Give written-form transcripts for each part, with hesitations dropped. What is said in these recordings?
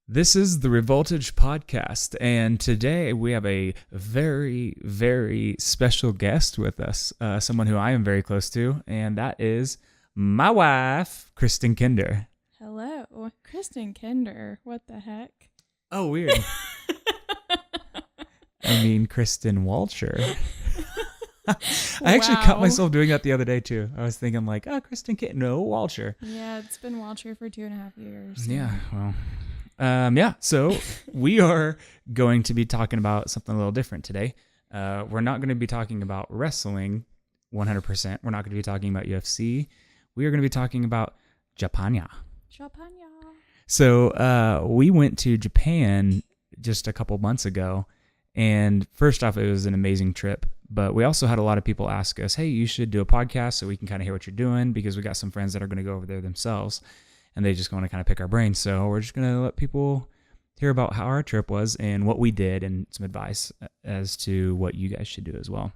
This is the Revoltage podcast, and today we have a very, very special guest with us, someone who I am very close to, and that is my wife, Kristen Kinder. Hello, Kristen Kinder. What the heck? Oh, weird. I mean, Kristen Walcher. I actually caught myself doing that the other day, too. I was thinking like, oh, Kristen Kinder, no, Walcher. Yeah, it's been Walcher for 2.5 years. Yeah, well... so we are going to be talking about something a little different today. We're not going to be talking about wrestling 100%. We're not going to be talking about UFC. We are going to be talking about Japania. So we went to Japan just a couple months ago, and first off, it was an amazing trip. But we also had a lot of people ask us, hey, you should do a podcast so we can kind of hear what you're doing, because we got some friends that are going to go over there themselves. And they just want to kind of pick our brains. So we're just going to let people hear about how our trip was and what we did and some advice as to what you guys should do as well.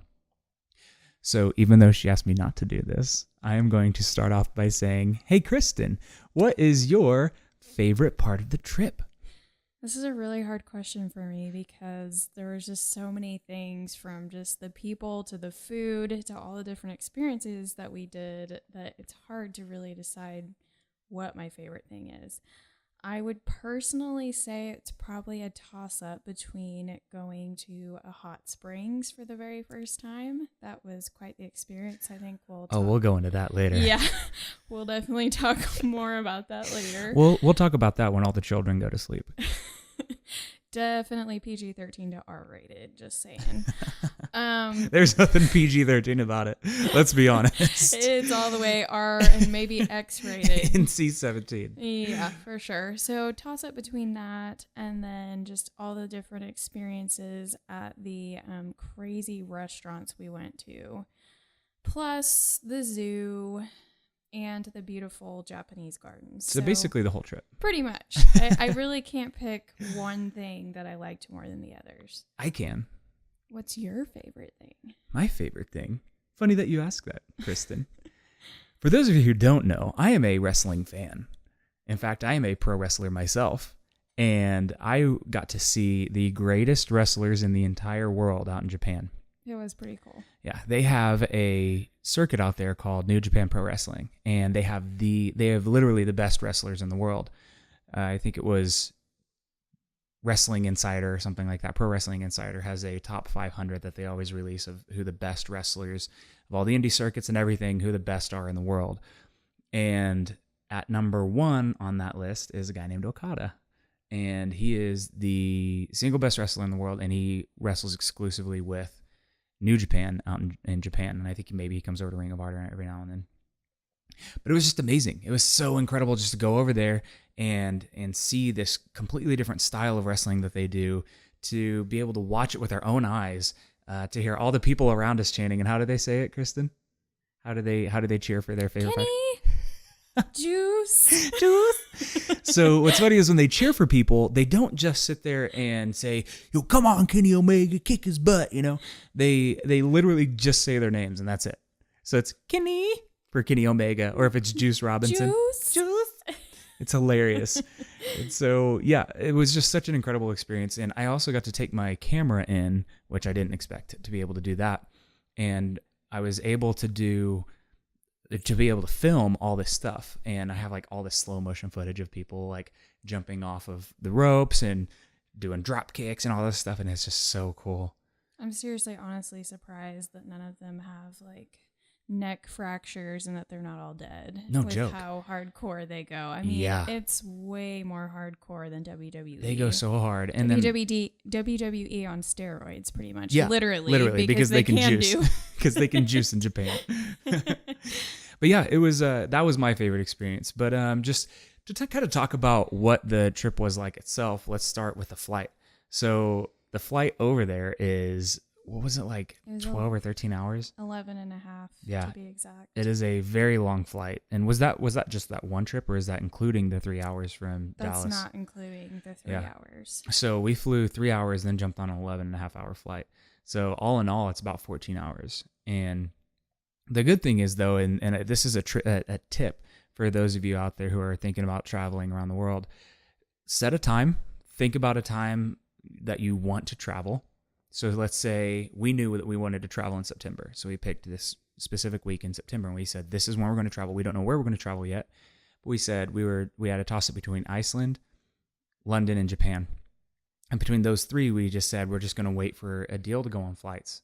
So even though she asked me not to do this, I am going to start off by saying, hey, Kristen, what is your favorite part of the trip? This is a really hard question for me because there was just so many things, from just the people to the food to all the different experiences that we did, that it's hard to really decide what my favorite thing is. I would personally say it's probably a toss-up between going to a hot springs for the very first time. That was quite the experience. I think we'll go into that later. Yeah, we'll definitely talk more about that later. We'll talk about that when all the children go to sleep. Definitely PG-13 to R-rated, just saying. There's nothing PG-13 about it. Let's be honest. It's all the way R and maybe X-rated. NC-17. Yeah, for sure. So toss up between that and then just all the different experiences at the crazy restaurants we went to. Plus the zoo and the beautiful Japanese gardens. So basically the whole trip. Pretty much. I really can't pick one thing that I liked more than the others. I can. What's your favorite thing? My favorite thing? Funny that you ask that, Kristen. For those of you who don't know, I am a wrestling fan. In fact, I am a pro wrestler myself. And I got to see the greatest wrestlers in the entire world out in Japan. It was pretty cool. Yeah, they have a circuit out there called New Japan Pro Wrestling, and they have literally the best wrestlers in the world. I think it was Wrestling Insider or something like that. Pro Wrestling Insider has a top 500 that they always release of who the best wrestlers of all the indie circuits and everything, who the best are in the world. And at number 1 on that list is a guy named Okada. And he is the single best wrestler in the world, and he wrestles exclusively with New Japan out in Japan, and I think maybe he comes over to Ring of Honor every now and then. But it was just amazing. It was so incredible just to go over there and see this completely different style of wrestling that they do, to be able to watch it with our own eyes, to hear all the people around us chanting. And how do they say it, Kristen? How do they cheer for their favorite Kenny! Juice. So what's funny is when they cheer for people, they don't just sit there and say, "Yo, come on, Kenny Omega, kick his butt." You know, they literally just say their names, and that's it. So it's Kenny for Kenny Omega, or if it's Juice Robinson, Juice. It's hilarious. And so yeah, it was just such an incredible experience, and I also got to take my camera in, which I didn't expect to be able to do that, and I was able to be able to film all this stuff. And I have like all this slow motion footage of people like jumping off of the ropes and doing drop kicks and all this stuff. And it's just so cool. I'm seriously, honestly surprised that none of them have like neck fractures and that they're not all dead. No with joke. How hardcore they go. I mean, yeah. It's way more hardcore than WWE. They go so hard. And WWE on steroids, pretty much. Yeah, literally because they can juice. Because they can juice in Japan. But yeah, it was that was my favorite experience. But just to kind of talk about what the trip was like itself, let's start with the flight. So the flight over there is, what was it like, 12 or 13 hours? 11 and a half, yeah, to be exact. It is a very long flight. And was that just that one trip, or is that including the 3 hours from Dallas? That's not including the 3 hours. So we flew 3 hours, then jumped on an 11 and a half hour flight. So all in all, it's about 14 hours. And the good thing is, though, and this is a tip for those of you out there who are thinking about traveling around the world, set a time. Think about a time that you want to travel. So let's say we knew that we wanted to travel in September. So we picked this specific week in September and we said, this is when we're going to travel. We don't know where we're going to travel yet. But we said we had a toss up between Iceland, London, and Japan. And between those three, we just said, we're just going to wait for a deal to go on flights.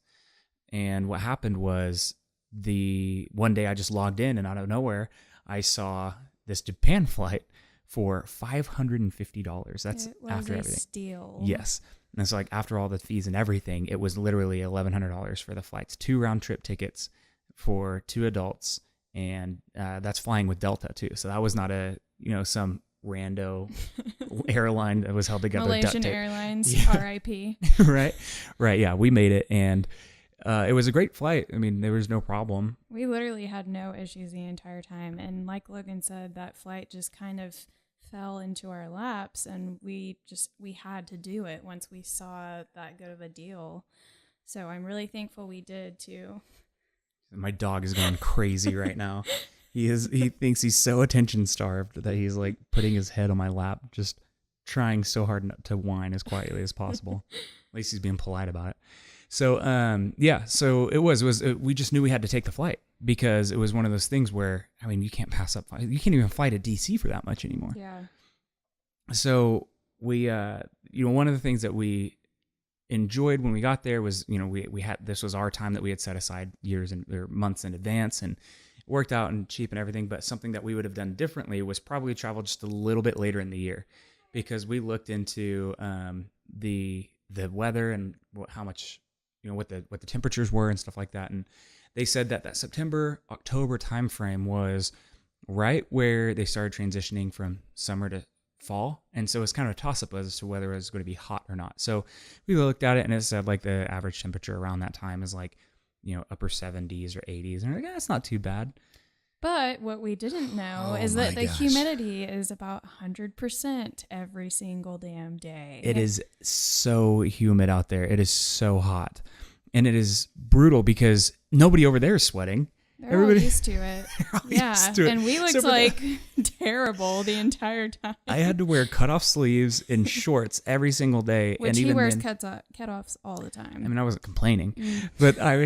And what happened was one day I just logged in and out of nowhere, I saw this Japan flight for $550. That's after everything. Steal. Yes. And so like after all the fees and everything, it was literally $1,100 for the flights, 2 round trip tickets for 2 adults. And that's flying with Delta too. So that was not some rando airline that was held together. Malaysian Airlines, yeah. RIP. Right. Yeah, we made it, and it was a great flight. I mean, there was no problem. We literally had no issues the entire time, and like Logan said, that flight just kind of fell into our laps, and we had to do it once we saw that good of a deal. So I'm really thankful we did too. My dog is going crazy right now. He thinks he's so attention starved that he's like putting his head on my lap, just trying so hard not to whine as quietly as possible. At least he's being polite about it. So, so it was we just knew we had to take the flight because it was one of those things where, I mean, you can't pass up, you can't even fly to DC for that much anymore. Yeah. So we, one of the things that we enjoyed when we got there was, we had, this was our time that we had set aside or months in advance, and it worked out and cheap and everything. But something that we would have done differently was probably travel just a little bit later in the year, because we looked into the weather and how much, what the temperatures were and stuff like that. And they said that September, October timeframe was right where they started transitioning from summer to fall. And so it's kind of a toss up as to whether it was going to be hot or not. So we looked at it and it said like the average temperature around that time is like, upper 70s or 80s. And we're like, that's not too bad. But what we didn't know is that the humidity is about 100% every single damn day. It is so humid out there. It is so hot. And it is brutal because nobody over there is sweating. Everybody used to it. Used to it. And we looked terrible the entire time. I had to wear cutoff sleeves and shorts every single day. Which he wears cutoffs all the time. I mean, I wasn't complaining, but I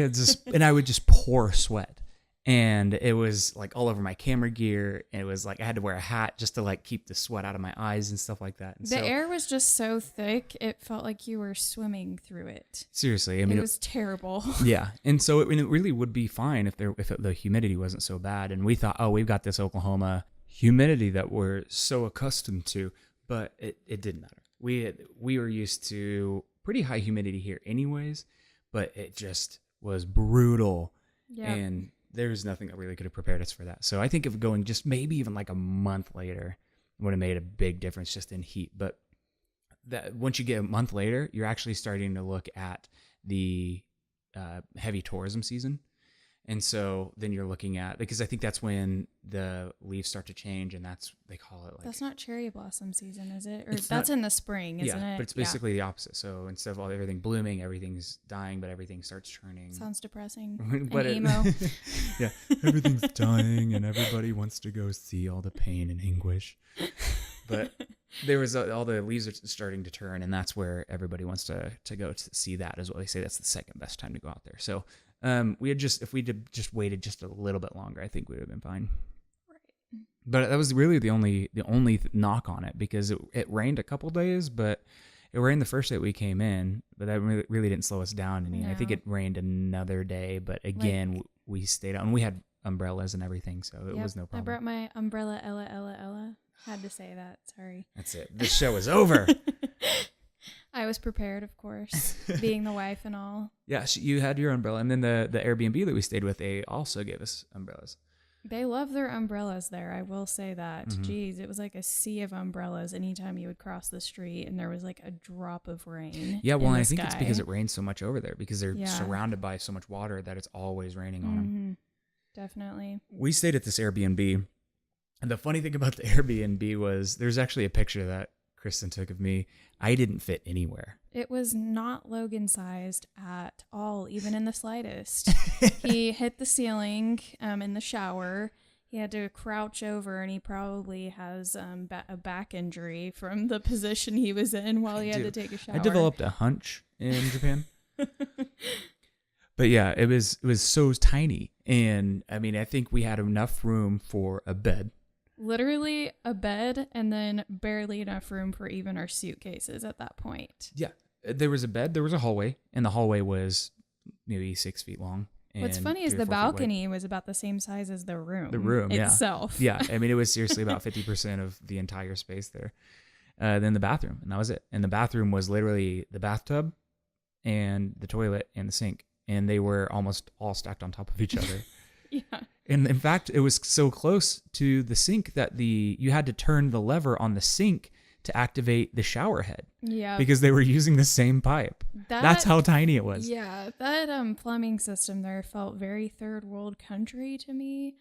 would just pour sweat. And it was like all over my camera gear. And it was like I had to wear a hat just to like keep the sweat out of my eyes and stuff like that. And the air was just so thick, it felt like you were swimming through it. Seriously, I mean, it was terrible. Yeah, and so it really would be fine if the humidity wasn't so bad. And we thought, oh, we've got this Oklahoma humidity that we're so accustomed to, but it didn't matter. We were used to pretty high humidity here, anyways, but it just was brutal. Yeah. And there's nothing that really could have prepared us for that. So I think if going just maybe even like a month later would have made a big difference just in heat. But that once you get a month later, you're actually starting to look at the heavy tourism season. And so then you're looking at, because I think that's when the leaves start to change, and they call it like... That's not cherry blossom season, is it? Or that's in the spring, isn't it? Yeah, but it's basically the opposite. So instead of everything blooming, everything's dying, but everything starts turning. Sounds depressing. But and emo. Yeah, everything's dying, and everybody wants to go see all the pain and anguish. But there was all the leaves are starting to turn, and that's where everybody wants to go to see that, is what they say. That's the second best time to go out there. So if we had just waited just a little bit longer, I think we would have been fine. Right. But that was really the only knock on it, because it rained a couple days, but it rained the first day we came in, but that really didn't slow us down any. No. I think it rained another day, but again, we stayed out, and we had umbrellas and everything, so it was no problem. I brought my umbrella, Ella. Had to say that. Sorry. That's it. This show is over. I was prepared, of course, being the wife and all. Yeah, you had your umbrella. And then the Airbnb that we stayed with, they also gave us umbrellas. They love their umbrellas there, I will say that. Mm-hmm. Jeez, it was like a sea of umbrellas anytime you would cross the street, and there was like a drop of rain. Yeah, well, I think it's because it rains so much over there, because they're surrounded by so much water that it's always raining on them. Definitely. We stayed at this Airbnb, and the funny thing about the Airbnb was there's actually a picture that Kristen took of me. I didn't fit anywhere. It was not Logan sized at all, even in the slightest. He hit the ceiling in the shower. He had to crouch over, and he probably has a back injury from the position he was in while he had to take a shower. I developed a hunch in Japan. But yeah, it was so tiny. And I mean, I think we had enough room for a bed. Literally a bed, and then barely enough room for even our suitcases at that point. Yeah. There was a bed, there was a hallway, and the hallway was maybe 6 feet long. What's funny is the balcony was about the same size as the room. Itself. Yeah. I mean, it was seriously about 50% of the entire space there. Then the bathroom, and that was it. And the bathroom was literally the bathtub and the toilet and the sink. And they were almost all stacked on top of each other. Yeah. And in fact, it was so close to the sink that you had to turn the lever on the sink to activate the shower head. Yeah. Because they were using the same pipe. That's how tiny it was. Yeah. That plumbing system there felt very third world country to me.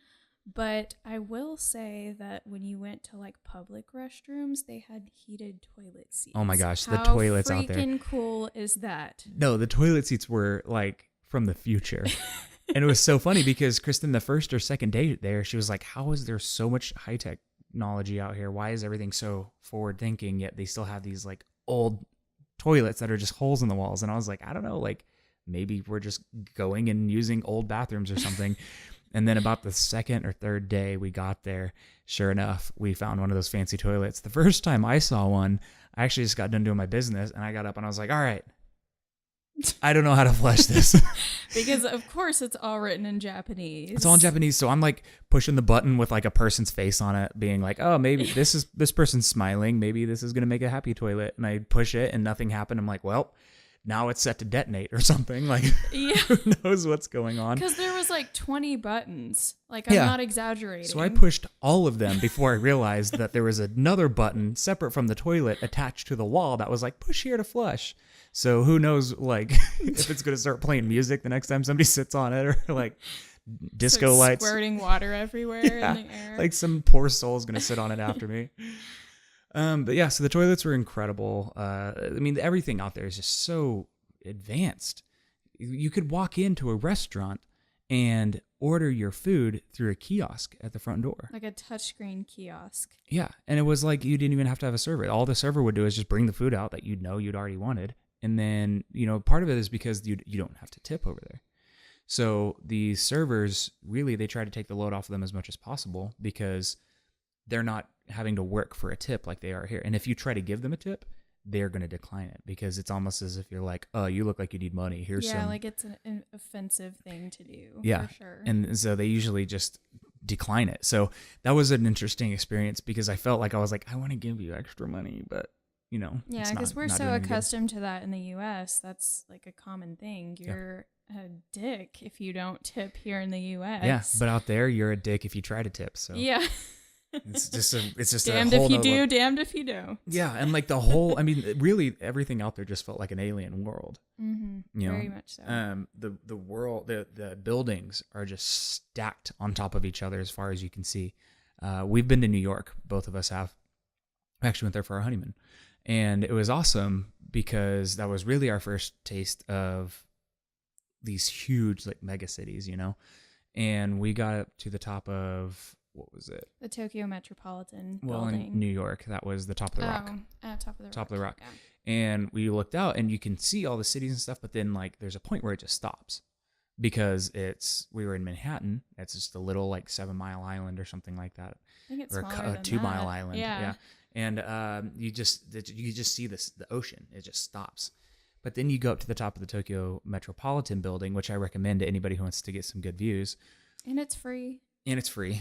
But I will say that when you went to like public restrooms, they had heated toilet seats. Oh my gosh, the toilets out there. How freaking cool is that? No, the toilet seats were like from the future. And it was so funny because Kristen, the first or second day there, she was like, how is there so much high technology out here? Why is everything so forward thinking, yet they still have these like old toilets that are just holes in the walls? And I was like, I don't know, like maybe we're just going and using old bathrooms or something. And then about the second or third day we got there, sure enough, we found one of those fancy toilets. The first time I saw one, I actually just got done doing my business, and I got up and I was like, all right, I don't know how to flush this. Because of course it's all written in Japanese. It's all in Japanese. So I'm like pushing the button with like a person's face on it, being like, oh, maybe this person's smiling. Maybe this is going to make a happy toilet. And I push it and nothing happened. I'm like, well, now it's set to detonate or something. Like, yeah. Who knows what's going on? Because there was like 20 buttons. Like, I'm not exaggerating. So I pushed all of them before I realized that there was another button separate from the toilet attached to the wall that was like, push here to flush. So who knows, like, if it's going to start playing music the next time somebody sits on it, or like disco lights. Squirting water everywhere in the air. Like some poor soul is going to sit on it after me. But yeah, so the toilets were incredible. I mean, everything out there is just so advanced. You could walk into a restaurant and order your food through a kiosk at the front door. Like a touchscreen kiosk. Yeah, and it was like you didn't even have to have a server. All the server would do is just bring the food out that you'd already wanted. And then, part of it is because you don't have to tip over there. So the servers, really, they try to take the load off of them as much as possible because they're not having to work for a tip like they are here. And if you try to give them a tip, they're going to decline it because it's almost as if you're like, oh, you look like you need money. Here's some. Like it's an offensive thing to do. Yeah, for sure. And so they usually just decline it. So that was an interesting experience because I felt like I was like, I want to give you extra money, but yeah, because we're so accustomed to that in the U.S. That's like a common thing. You're a dick if you don't tip here in the U.S. Yeah, but out there, you're a dick if you try to tip. So yeah. It's just damned if you do, damned if you don't. Yeah, and like the whole, I mean, really everything out there just felt like an alien world. Mm-hmm. Very much so. The world, the buildings are just stacked on top of each other as far as you can see. We've been to New York, both of us have. We actually went there for our honeymoon, and it was awesome because that was really our first taste of these huge like mega cities, And we got up to the top of. What was it? The Tokyo Metropolitan Well, building. In New York, that was the top of the rock. Top of the rock. Yeah. And we looked out and you can see all the cities and stuff, but then like there's a point where it just stops because we were in Manhattan. It's just a little like 7 Mile Island or something like that. I think it's or smaller than 2 Mile Island. Yeah. And you just see the ocean. It just stops. But then you go up to the top of the Tokyo Metropolitan building, which I recommend to anybody who wants to get some good views. And it's free.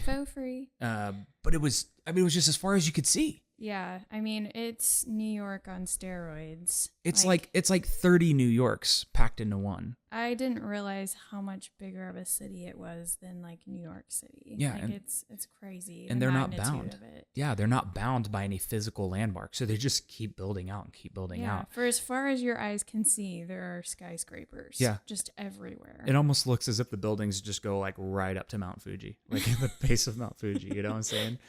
Faux free. But it was just as far as you could see. Yeah, I mean, it's New York on steroids. It's like 30 New Yorks packed into one. I didn't realize how much bigger of a city it was than like New York City. Yeah, like it's crazy. And they're not bound. Yeah, they're not bound by any physical landmark, so they just keep building out and keep building out. For as far as your eyes can see, there are skyscrapers. Yeah, just everywhere. It almost looks as if the buildings just go like right up to Mount Fuji, like in the base of Mount Fuji. You know what I'm saying?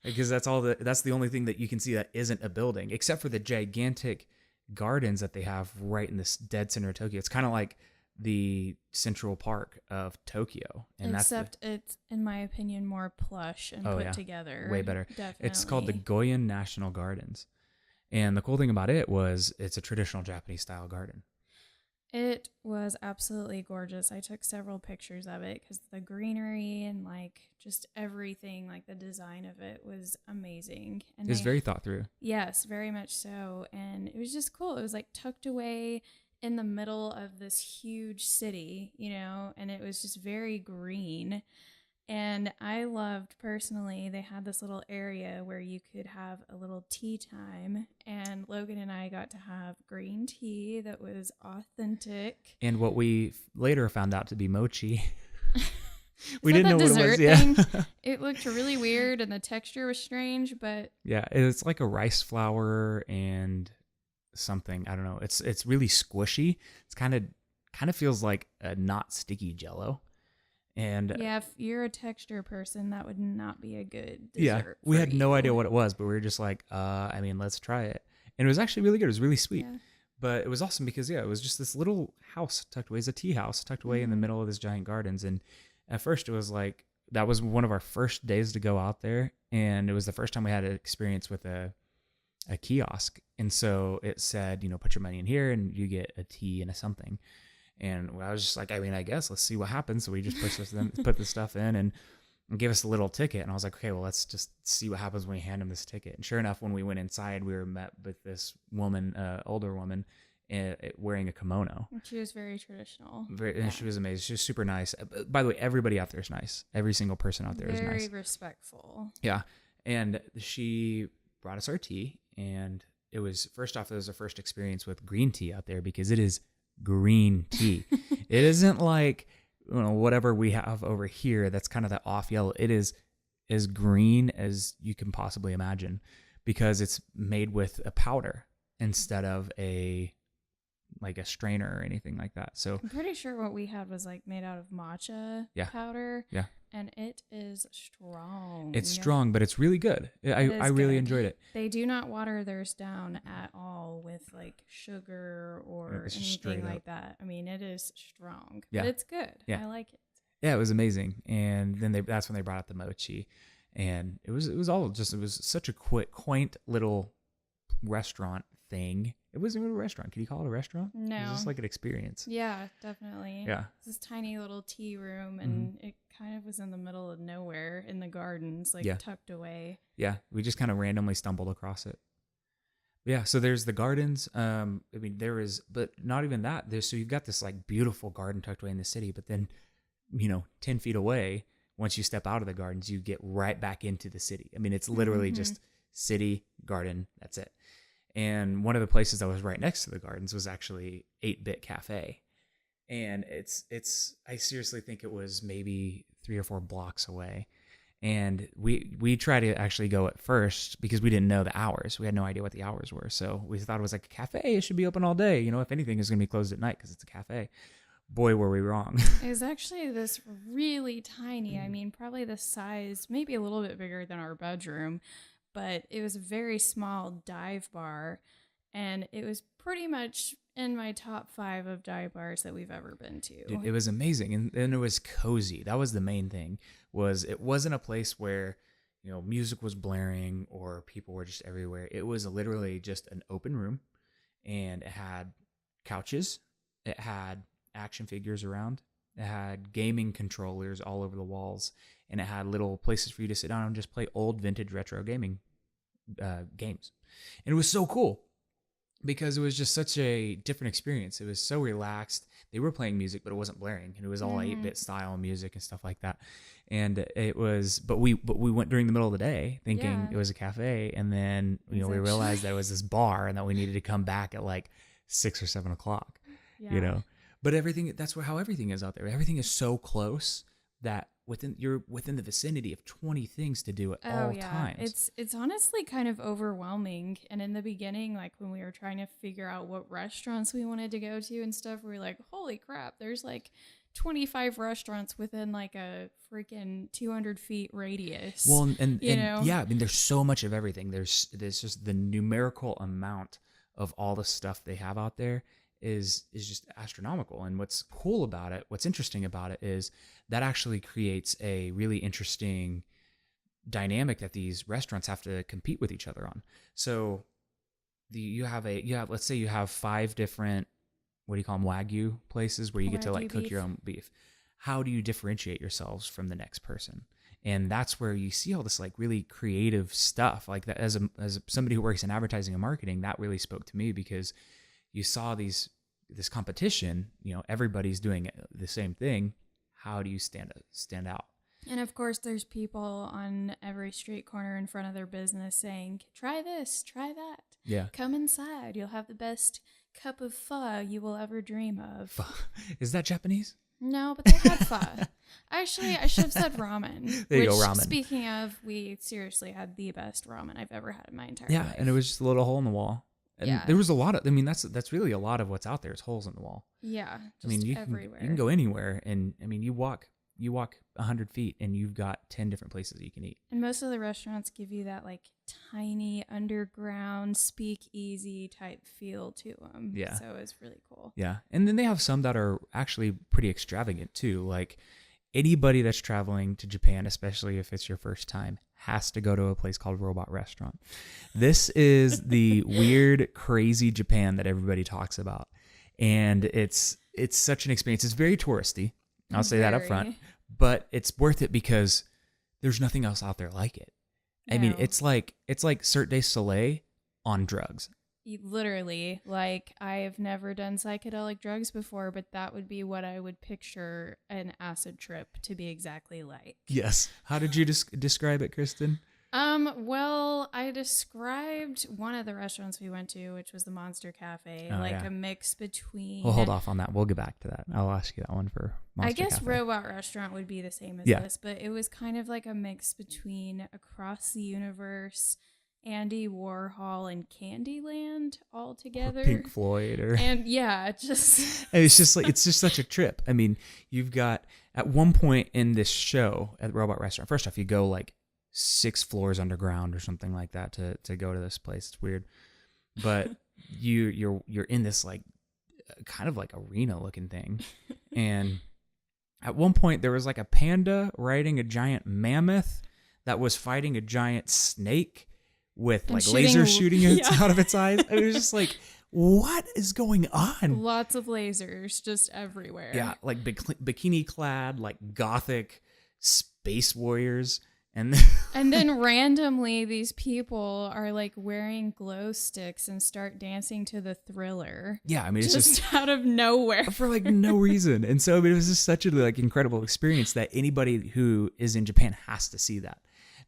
Because that's the only thing that you can see that isn't a building, except for the gigantic gardens that they have right in this dead center of Tokyo. It's kind of like the Central Park of Tokyo. And Except it's, in my opinion, more plush and put yeah, together. way better. Definitely. It's called the Goyen National Gardens. And the cool thing about it was it's a traditional Japanese style garden. It was absolutely gorgeous. I took several pictures of it because the greenery and like just everything, like the design of it was amazing. And It was very thought through. Yes, very much so. And it was just cool. It was like tucked away in the middle of this huge city, you know, and it was just very green. And I loved personally, they had this little area where you could have a little tea time. And Logan and I got to have green tea that was authentic. And what we later found out to be mochi. We Is that didn't know what it was. thing? Yeah. It looked really weird and the texture was strange, but Yeah, it's like a rice flour and something. I don't know. It's really squishy. It's kind of feels like a not sticky Jello. And yeah, if you're a texture person, that would not be a good dessert. yeah, we had no you. idea what it was, but we were just like, let's try it. And it was actually really good. It was really sweet. Yeah. But it was awesome because it was just this little house tucked away. It's a tea house tucked away in the middle of this giant gardens. And at first it was like, that was one of our first days to go out there. And it was the first time we had an experience with a kiosk. And so it said, put your money in here and you get a tea and a something. And I was just like, I guess let's see what happens. So we just put the stuff in and gave us a little ticket. And I was like, okay, well, let's just see what happens when we hand him this ticket. And sure enough, when we went inside, we were met with this woman, older woman, wearing a kimono. She was very traditional. And she was amazing. She was super nice. By the way, everybody out there is nice. Every single person out there is nice. Very respectful. Yeah. And she brought us our tea. And it was our first experience with green tea out there because it is green tea. It isn't like whatever we have over here that's kind of that off yellow. It is as green as you can possibly imagine because it's made with a powder instead of a strainer or anything like that. So I'm pretty sure what we had was like made out of matcha powder. Yeah. And it is strong. It's strong, but it's really good. I really enjoyed it. They do not water theirs down at all with like sugar or anything like that. I mean, it is strong, but it's good. Yeah. I like it. Yeah, it was amazing. And then that's when they brought out the mochi, and it was such a quaint little restaurant thing. It wasn't even a restaurant. Can you call it a restaurant? No. It was just like an experience. Yeah, definitely. Yeah. It's this tiny little tea room, and it kind of was in the middle of nowhere in the gardens, tucked away. Yeah, we just kind of randomly stumbled across it. Yeah, so there's the gardens. There is, but not even that. So you've got this like beautiful garden tucked away in the city, but then, 10 feet away, once you step out of the gardens, you get right back into the city. I mean, it's literally just city, garden, that's it. And one of the places that was right next to the gardens was actually 8-Bit Cafe. And I seriously think it was maybe 3 or 4 blocks away. And we tried to actually go at first because we didn't know the hours. We had no idea what the hours were. So we thought it was like a cafe. It should be open all day. If anything, it's going to be closed at night because it's a cafe. Boy, were we wrong. It was actually this really tiny, I mean, probably the size, maybe a little bit bigger than our bedroom, but it was a very small dive bar, and it was pretty much in my top 5 of dive bars that we've ever been to. Dude, it was amazing, and it was cozy. That was the main thing. It wasn't a place where music was blaring or people were just everywhere. It was literally just an open room, and it had couches. It had action figures around. It had gaming controllers all over the walls, and it had little places for you to sit down and just play old vintage retro gaming games. And it was so cool because it was just such a different experience. It was so relaxed. They were playing music, but it wasn't blaring, and it was all 8-bit style music and stuff like that. And it was, but we went during the middle of the day thinking it was a cafe, and then we realized that it was this bar and that we needed to come back at like 6 or 7 o'clock. Yeah. But that's how everything is out there. Everything is so close that you're within the vicinity of 20 things to do at all times. It's honestly kind of overwhelming. And in the beginning, like when we were trying to figure out what restaurants we wanted to go to and stuff, we were like, holy crap, there's like 25 restaurants within like a freaking 200 feet radius. Well, and yeah, I mean, there's so much of everything. There's just the numerical amount of all the stuff they have out there is just astronomical. And what's cool about it, what's interesting about it, is that actually creates a really interesting dynamic that these restaurants have to compete with each other on. So let's say you have 5 different, what do you call them, Wagyu places where you get to like cook your own beef. How do you differentiate yourselves from the next person? And that's where you see all this like really creative stuff like that. As somebody who works in advertising and marketing, that really spoke to me, because you saw this competition, everybody's doing the same thing. How do you stand out? And of course, there's people on every street corner in front of their business saying, try this, try that. Yeah. Come inside. You'll have the best cup of pho you will ever dream of. Is that Japanese? No, but they had pho. Actually, I should have said ramen. There you go, ramen. Speaking of, we seriously had the best ramen I've ever had in my entire life. Yeah, and it was just a little hole in the wall. And there was a lot of, that's really a lot of what's out there is holes in the wall. Yeah, just everywhere. You can go anywhere, and you walk 100 feet and you've got 10 different places you can eat. And most of the restaurants give you that like tiny underground speakeasy type feel to them. Yeah. So it's really cool. Yeah. And then they have some that are actually pretty extravagant too. Like anybody that's traveling to Japan, especially if it's your first time, has to go to a place called Robot Restaurant. This is the weird, crazy Japan that everybody talks about. And it's such an experience. It's very touristy. I'll say that up front, but it's worth it because there's nothing else out there like it. No. I mean, it's like Cirque du Soleil on drugs. Literally, like I've never done psychedelic drugs before, but that would be what I would picture an acid trip to be exactly like. Yes. How did you describe it, Kristen? Well, I described one of the restaurants we went to, which was the Monster Cafe, a mix between... We'll hold off on that. We'll get back to that. I'll ask you that one for Monster Cafe. I guess Robot Restaurant would be the same as this, but it was kind of like a mix between Across the Universe, Andy Warhol, and Candyland all together. Or Pink Floyd. And yeah, just... it's just such a trip. I mean, you've got... At one point in this show at the Robot Restaurant, first off, you go like 6 floors underground or something like that to go to this place. It's weird, but you're in this like kind of like arena looking thing, and at one point there was like a panda riding a giant mammoth that was fighting a giant snake with like lasers shooting out of its eyes. It was just like, what is going on? Lots of lasers just everywhere. Yeah, like bikini clad, like gothic space warriors. And then randomly these people are like wearing glow sticks and start dancing to the Thriller. Yeah, I mean, it's just out of nowhere for like no reason. And so I mean, it was just such a like incredible experience that anybody who is in Japan has to see that,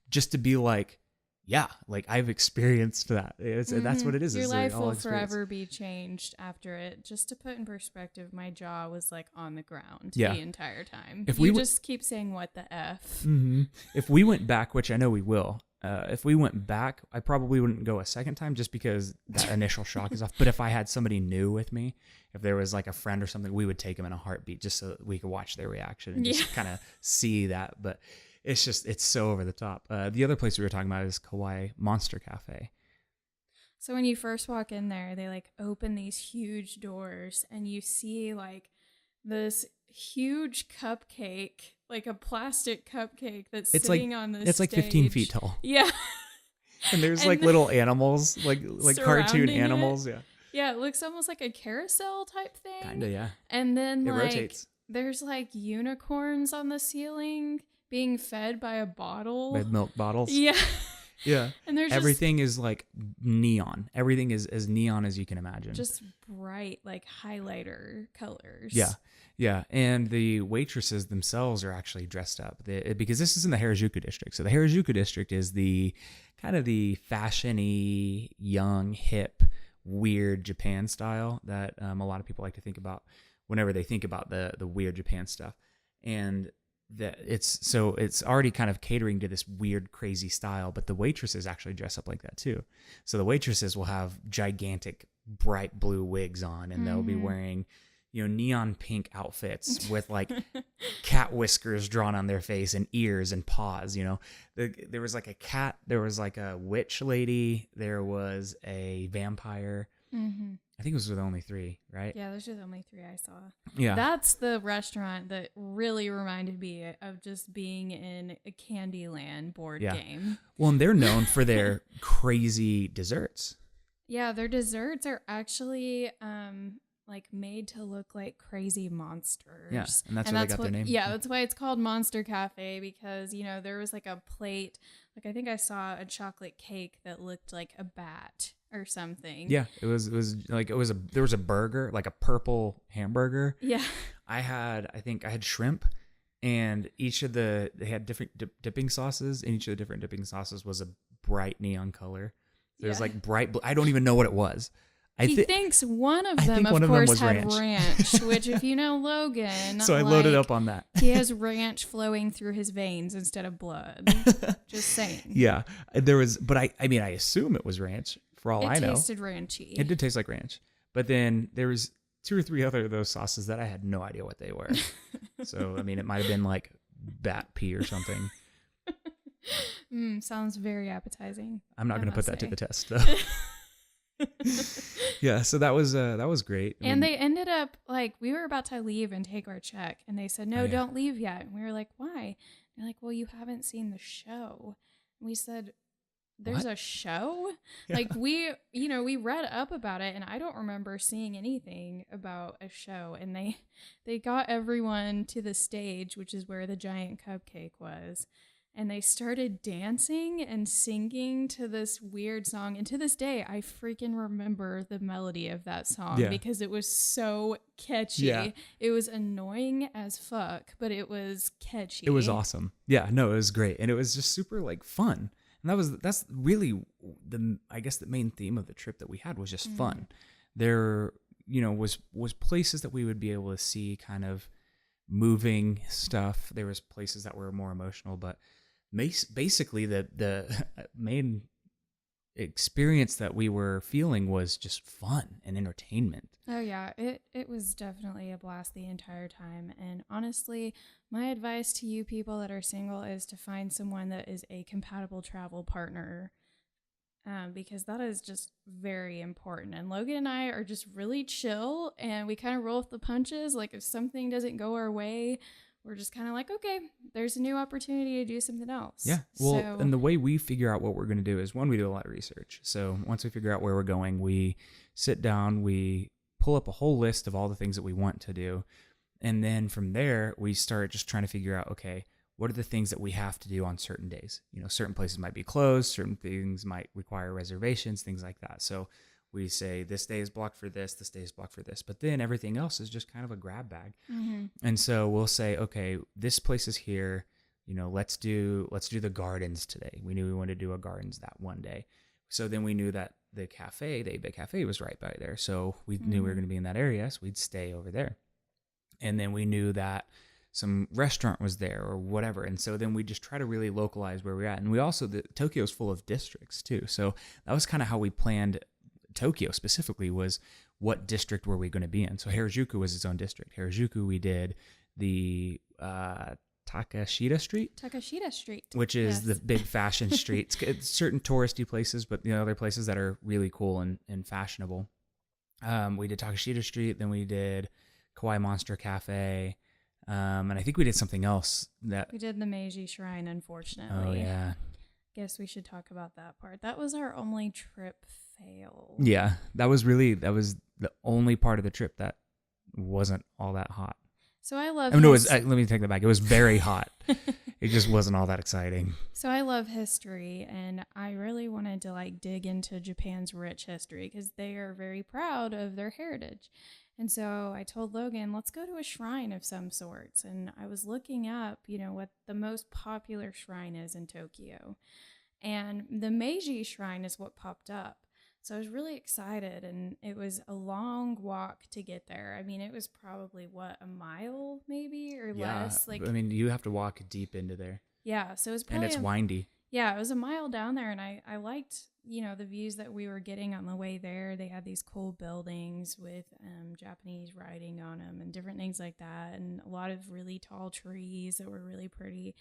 just to be like, yeah, like I've experienced that. That's what it is. Your life will forever be changed after it. Just to put in perspective, my jaw was like on the ground the entire time. If you just keep saying what the F. Mm-hmm. If we went back, which I know we will, if we went back, I probably wouldn't go a second time just because that initial shock is off. But if I had somebody new with me, if there was like a friend or something, we would take them in a heartbeat just so that we could watch their reaction and just kind of see that. But it's so over the top. The other place we were talking about is Kauai Monster Cafe. So when you first walk in there, they like open these huge doors and you see like this huge cupcake, like a plastic cupcake that's sitting on the stage. It's like 15 feet tall. Yeah. And there's like little animals, like cartoon animals. It. Yeah, it looks almost like a carousel type thing. Kinda, yeah. And then it rotates. There's like unicorns on the ceiling being fed by a bottle. By milk bottles. Yeah. Yeah. And there's everything is like neon. Everything is as neon as you can imagine. Just bright, like highlighter colors. Yeah. Yeah. And the waitresses themselves are actually dressed up because this is in the Harajuku district. So the Harajuku district is the kind of the fashion-y, young, hip, weird Japan style that a lot of people like to think about whenever they think about the weird Japan stuff. And that it's already kind of catering to this weird, crazy style, but the waitresses actually dress up like that too. So the waitresses will have gigantic, bright blue wigs on, and they'll be wearing, neon pink outfits with like cat whiskers drawn on their face and ears and paws. There was like a cat, there was like a witch lady, there was a vampire, Mm-hmm. I think those were the only 3, right? Yeah, those are the only 3 I saw. Yeah. That's the restaurant that really reminded me of just being in a Candyland board game. Well, and they're known for their crazy desserts. Yeah, their desserts are actually like made to look like crazy monsters. Yeah, and that's where they got their name. Yeah, that's why it's called Monster Cafe, because there was like a plate, like I think I saw a chocolate cake that looked like a bat or something. Yeah, there was a burger, like a purple hamburger. Yeah. I think I had shrimp, and they had different dipping sauces, and each of the different dipping sauces was a bright neon color. There was like bright I don't even know what it was. He thinks one of them, of course, had ranch, which if you know Logan. So I loaded up on that. He has ranch flowing through his veins instead of blood. Just saying. Yeah. There was, but I assume it was ranch for all I know. It tasted ranchy. It did taste like ranch. But then there was 2 or 3 other of those sauces that I had no idea what they were. So, it might have been like bat pee or something. Sounds very appetizing. I'm not going to put that to the test, though. Yeah, so that was great. And they ended up, like, we were about to leave and take our check, and they said, no, don't leave yet. And we were like, why? They're like, well, you haven't seen the show. And we said, there's a show? Yeah. Like, we read up about it, and I don't remember seeing anything about a show. And they got everyone to the stage, which is where the giant cupcake was. And they started dancing and singing to this weird song. And to this day, I freaking remember the melody of that song because it was so catchy. Yeah. It was annoying as fuck, but it was catchy. It was awesome. Yeah, no, it was great. And it was just super like fun. And that's really the main theme of the trip that we had was just fun. There, was places that we would be able to see kind of moving stuff. There was places that were more emotional, but basically the main experience that we were feeling was just fun and entertainment. Oh yeah, it was definitely a blast the entire time. And honestly, my advice to you people that are single is to find someone that is a compatible travel partner, because that is just very important. And Logan and I are just really chill, and we kind of roll with the punches. Like if something doesn't go our way, we're just kind of like, okay, there's a new opportunity to do something else. Yeah. Well, and the way we figure out what we're going to do is, one, we do a lot of research. So once we figure out where we're going, we sit down, we pull up a whole list of all the things that we want to do. And then from there, we start just trying to figure out, okay, what are the things that we have to do on certain days? Certain places might be closed, certain things might require reservations, things like that. So we say this day is blocked for this day is blocked for this, but then everything else is just kind of a grab bag. Mm-hmm. And so we'll say, okay, this place is here, let's do the gardens today. We knew we wanted to do a gardens that one day. So then we knew that the 8-Bit Cafe was right by there. So we knew we were going to be in that area, so we'd stay over there. And then we knew that some restaurant was there or whatever. And so then we just try to really localize where we're at. And we also, Tokyo's full of districts too. So that was kind of how we planned Tokyo specifically, was what district were we going to be in. So Harajuku was its own district. Harajuku, we did the Takashita Street, which is the big fashion street. It's certain touristy places, but other places that are really cool and fashionable. We did Takashita Street, then we did Kawaii Monster Cafe, and I think we did something else that we did the Meiji Shrine. Unfortunately, oh yeah. Guess we should talk about that part. That was our only trip fail. Yeah, that was the only part of the trip that wasn't all that hot. So I love. No, let me take that back. It was very hot. It just wasn't all that exciting. So I love history, and I really wanted to dig into Japan's rich history because they are very proud of their heritage. And so I told Logan, let's go to a shrine of some sorts. And I was looking up, what the most popular shrine is in Tokyo. And the Meiji Shrine is what popped up. So I was really excited, and it was a long walk to get there. I mean, it was probably, a mile maybe or less? You have to walk deep into there. Yeah, so it was probably... And it's windy. Yeah, it was a mile down there, and I liked, the views that we were getting on the way there. They had these cool buildings with Japanese writing on them and different things like that, and a lot of really tall trees that were really pretty.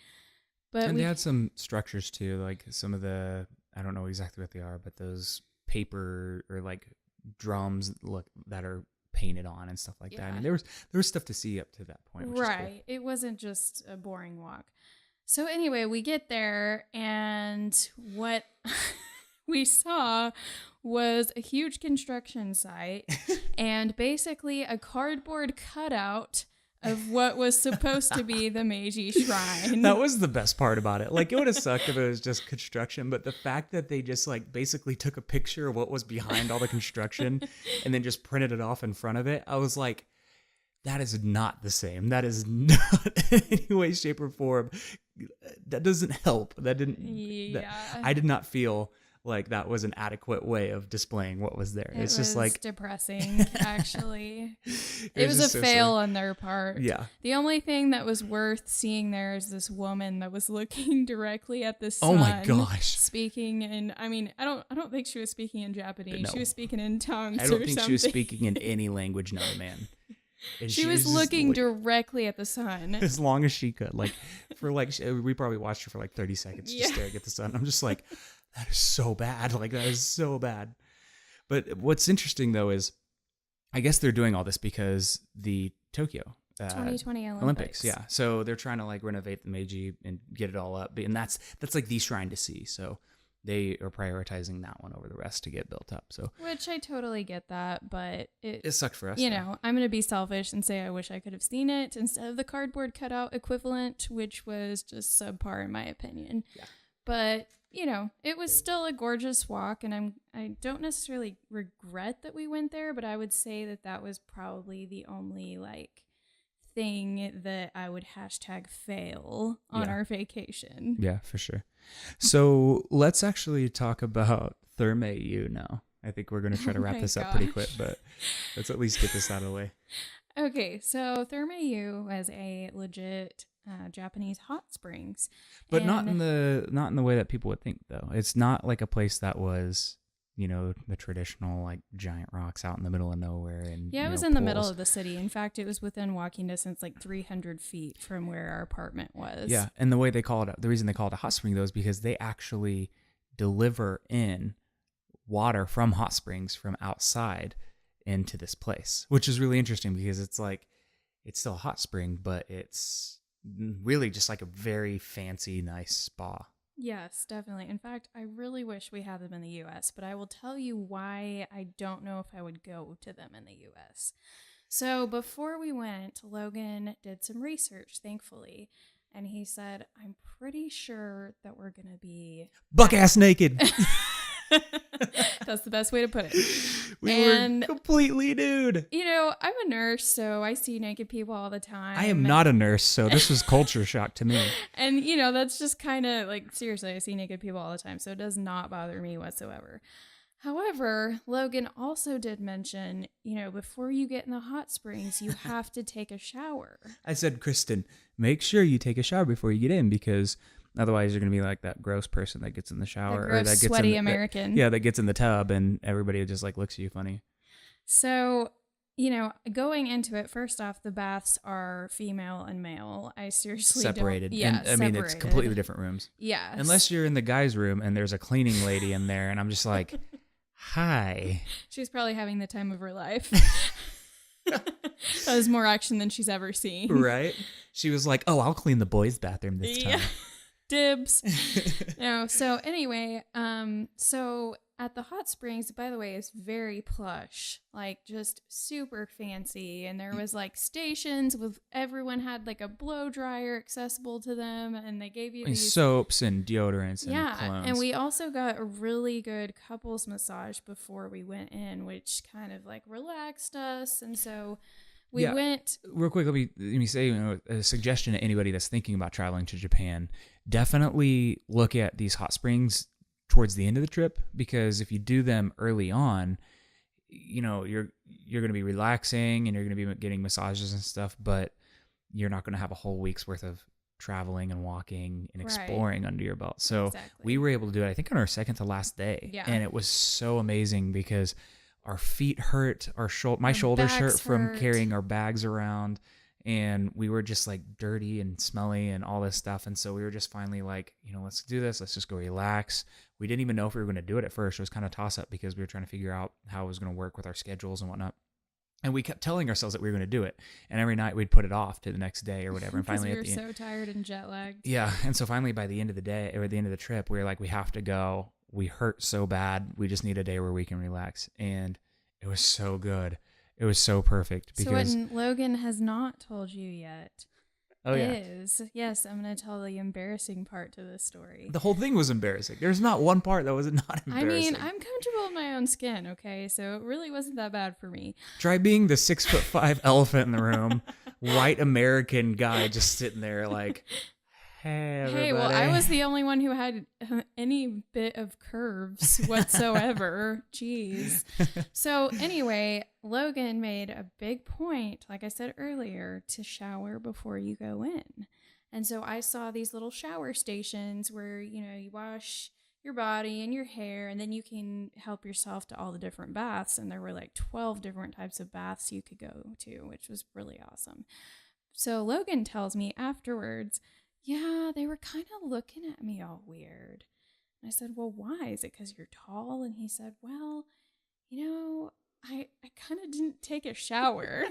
But they had some structures too, like some of the, I don't know exactly what they are, but those paper or drums that are painted on and stuff like that. I mean, there was stuff to see up to that point, which is cool. It wasn't just a boring walk. So anyway, we get there, and what we saw was a huge construction site and basically a cardboard cutout of what was supposed to be the Meiji Shrine. That was the best part about it. Like, it would have sucked if it was just construction, but the fact that they just like basically took a picture of what was behind all the construction and then just printed it off in front of it, I was like, that is not the same. That is not in any way, shape, or form. That doesn't help. That didn't. Yeah. I did not feel like that was an adequate way of displaying what was there. It's just like depressing, actually. It was a fail on their part. Yeah. The only thing that was worth seeing there is this woman that was looking directly at the sun. Oh my gosh. Speaking in, I mean, I don't think she was speaking in Japanese. No. She was speaking in tongues. I don't think something. she was speaking in any language known, man. And she was looking directly at the sun. As long as she could. Like, for like, we probably watched her for like 30 seconds just staring at the sun. I'm just like, that is so bad. Like, that is so bad. But what's interesting, though, is I guess they're doing all this because the Tokyo 2020 Olympics. Yeah. So they're trying to like renovate the Meiji and get it all up. And that's like the shrine to see. So they are prioritizing that one over the rest to get built up. So, which I totally get that, but it sucked for us. You know, I'm going to be selfish and say I wish I could have seen it instead of the cardboard cutout equivalent, which was just subpar in my opinion. Yeah. But, you know, it was still a gorgeous walk, and I don't necessarily regret that we went there, but I would say that was probably the only like thing that I would #fail on our vacation. Yeah, for sure. So let's actually talk about Thermae U now. I think we're going to try to wrap this up pretty quick, but let's at least get this out of the way. Okay, so Thermae U was a legit Japanese hot springs, but not in the way that people would think, though. It's not like a place that was, you know, the traditional like giant rocks out in the middle of nowhere. And yeah, it was in the middle of the city. In fact, it was within walking distance, like 300 feet from where our apartment was. Yeah, and the reason they call it a hot spring though is because they actually deliver in water from hot springs from outside into this place, which is really interesting because it's like it's still a hot spring, but it's really just like a very fancy, nice spa. Yes, definitely. In fact, I really wish we had them in the U.S., but I will tell you why I don't know if I would go to them in the U.S. So before we went, Logan did some research, thankfully, and he said, I'm pretty sure that we're going to be buck-ass naked. That's the best way to put it. We were completely nude. You know, I'm a nurse, so I see naked people all the time. I am not a nurse, so this was culture shock to me. And, you know, that's just kind of like, seriously, I see naked people all the time, so it does not bother me whatsoever. However, Logan also did mention, you know, before you get in the hot springs, you have to take a shower. I said, Kristen, make sure you take a shower before you get in because otherwise you're going to be like that gross person that gets in the shower. Or that gets sweaty American. That gets in the tub and everybody just like looks at you funny. So, you know, going into it, first off, the baths are female and male. I seriously separated. don't. Yeah, and, I mean, it's completely different rooms. Yeah. Unless you're in the guy's room and there's a cleaning lady in there and I'm just like, hi. She's probably having the time of her life. That was more action than she's ever seen. Right? She was like, oh, I'll clean the boys' bathroom this time. Dibs. No, so anyway, so at the hot springs, by the way, it's very plush, like just super fancy. And there was like stations with everyone had like a blow dryer accessible to them. And they gave you these soaps and deodorants and colognes. And we also got a really good couples massage before we went in, which kind of like relaxed us. And so we went real quick. Let me say, you know, a suggestion to anybody that's thinking about traveling to Japan. Definitely look at these hot springs towards the end of the trip because if you do them early on, you know, you're going to be relaxing and you're going to be getting massages and stuff, but you're not going to have a whole week's worth of traveling and walking and exploring under your belt. So we were able to do it, I think, on our second to last day. Yeah. And it was so amazing because our feet hurt, my shoulders hurt from carrying our bags around. and we were just like dirty and smelly and all this stuff. And so we were just finally like, let's do this. Let's just go relax. We didn't even know if we were going to do it at first. It was kind of toss up because we were trying to figure out how it was going to work with our schedules and whatnot. And we kept telling ourselves that we were going to do it. And every night we'd put it off to the next day or whatever. And finally, we were so tired and jet lagged. Yeah. And so finally, by the end of the day or the end of the trip, we were like, we have to go. We hurt so bad. We just need a day where we can relax. And it was so good. It was so perfect. Because so what Logan has not told you yet is, yes, I'm going to tell the embarrassing part to this story. The whole thing was embarrassing. There's not one part that was not embarrassing. I mean, I'm comfortable in my own skin, okay? So it really wasn't that bad for me. Try being the 6'5" elephant in the room, white American guy just sitting there like, hey, everybody. Hey, well, I was the only one who had any bit of curves whatsoever. Jeez. So anyway, Logan made a big point, like I said earlier, to shower before you go in. And so I saw these little shower stations where, you wash your body and your hair, and then you can help yourself to all the different baths. And there were like 12 different types of baths you could go to, which was really awesome. So Logan tells me afterwards, yeah, they were kind of looking at me all weird. And I said, well, why? Is it because you're tall? And he said, well, I kind of didn't take a shower.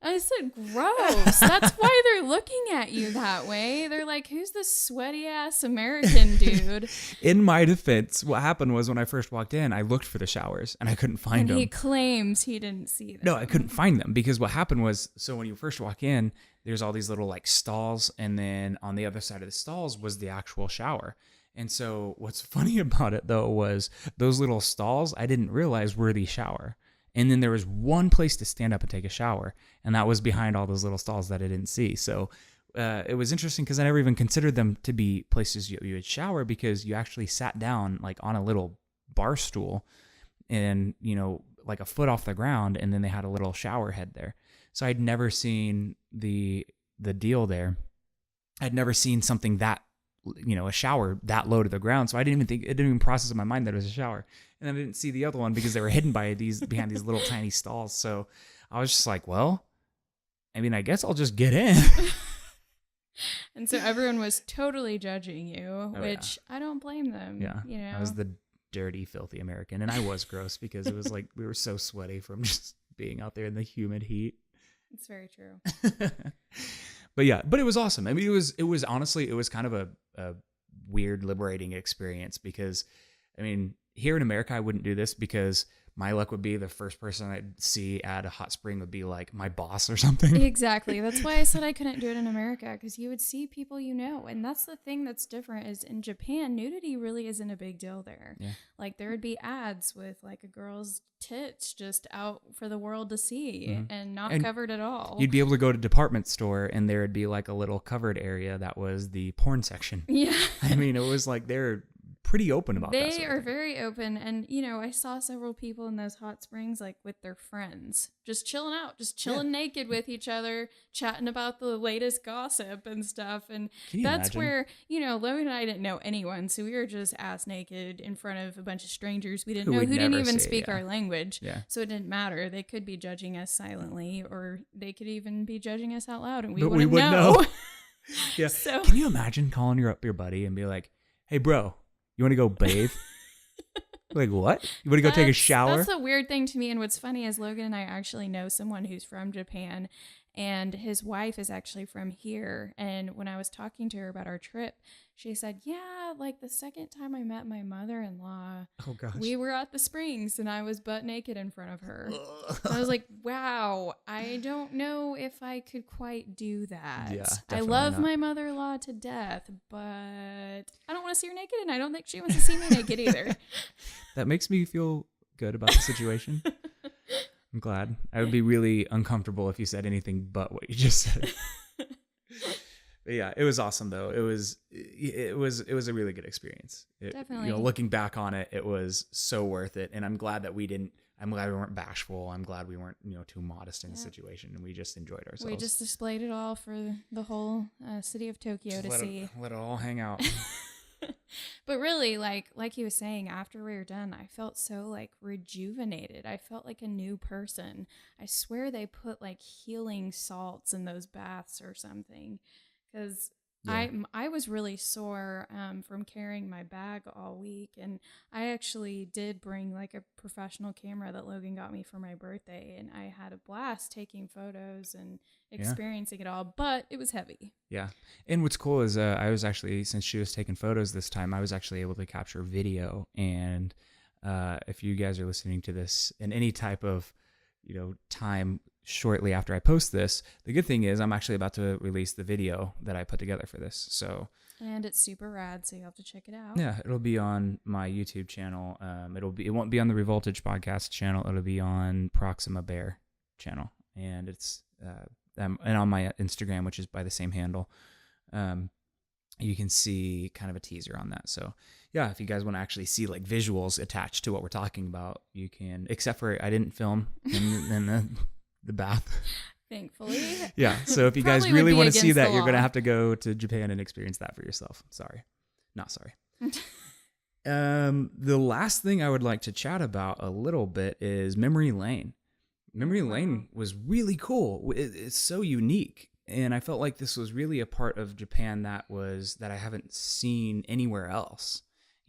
I said, gross. That's why they're looking at you that way. They're like, who's this sweaty ass American dude? In my defense, what happened was when I first walked in, I looked for the showers and I couldn't find them. And he claims he didn't see them. No, I couldn't find them because what happened was, so when you first walk in, there's all these little like stalls, and then on the other side of the stalls was the actual shower. And so what's funny about it though was those little stalls I didn't realize were the shower. And then there was one place to stand up and take a shower, and that was behind all those little stalls that I didn't see. So it was interesting because I never even considered them to be places you would shower, because you actually sat down like on a little bar stool and, like a foot off the ground, and then they had a little shower head there. So I'd never seen the deal there. I'd never seen something that, a shower that low to the ground. So I didn't even think, it didn't even process in my mind that it was a shower. And then I didn't see the other one because they were hidden behind these little tiny stalls. So I was just like, well, I guess I'll just get in. And so everyone was totally judging you, which I don't blame them. Yeah. I was the dirty, filthy American. And I was gross because it was like, we were so sweaty from just being out there in the humid heat. It's very true. But it was awesome. It was honestly, it was kind of a weird, liberating experience because, here in America, I wouldn't do this because my luck would be the first person I'd see at a hot spring would be like my boss or something. Exactly. That's why I said I couldn't do it in America, because you would see people and that's the thing that's different is in Japan, nudity really isn't a big deal there. Yeah. Like there would be ads with like a girl's tits just out for the world to see and not covered at all. You'd be able to go to a department store and there would be like a little covered area that was the porn section. Yeah. It was like they're pretty open about that. They are very open. And, I saw several people in those hot springs, like with their friends, just chilling out, just chilling naked with each other, chatting about the latest gossip and stuff. And that's imagine? Where, Logan and I didn't know anyone. So we were just ass naked in front of a bunch of strangers we didn't know, who didn't even speak our language. Yeah. So it didn't matter. They could be judging us silently, or they could even be judging us out loud, and we wouldn't know. Yeah. So, can you imagine calling up your buddy and be like, hey, bro, you want to go bathe? Like, what? You want to go take a shower? That's the weird thing to me. And what's funny is Logan and I actually know someone who's from Japan, and his wife is actually from here. And when I was talking to her about our trip, she said, yeah, like the second time I met my mother-in-law, oh gosh, we were at the springs and I was butt naked in front of her. I was like, wow, I don't know if I could quite do that. Yeah, I love my mother-in-law to death, but I don't want to see her naked, and I don't think she wants to see me naked either. That makes me feel good about the situation. I'm glad. I would be really uncomfortable if you said anything but what you just said. But yeah, it was awesome though. It was a really good experience. Definitely. Looking back on it, it was so worth it. And I'm glad we weren't bashful. I'm glad we weren't, too modest in the situation, and we just enjoyed ourselves. We just displayed it all for the whole city of Tokyo to see. Let it all hang out. But really, like he was saying, after we were done, I felt so like rejuvenated. I felt like a new person. I swear they put like healing salts in those baths or something, because Yeah. I was really sore from carrying my bag all week, and I actually did bring like a professional camera that Logan got me for my birthday, and I had a blast taking photos and experiencing it all, but it was heavy. Yeah. And what's cool is I was actually, since she was taking photos this time, I was actually able to capture video. And if you guys are listening to this in any type of, time shortly after I post this, the good thing is I'm actually about to release the video that I put together for this. So, And it's super rad, so you have to check it out. yeah, it'll be on my YouTube channel. It won't be on the Revoltage podcast channel. It'll be on Proxima Bear channel. And it's, and on my Instagram, which is by the same handle, you can see kind of a teaser on that. So yeah, if you guys want to actually see like visuals attached to what we're talking about, you can, except for I didn't film in the bath. Thankfully. Yeah. So if you guys Probably really would be want to see against the that, you're going to law. have to go to Japan and experience that for yourself. Sorry. Not sorry. The last thing I would like to chat about a little bit is Memory Lane. Memory Lane was really cool. It's so unique. And I felt like this was really a part of Japan that I haven't seen anywhere else.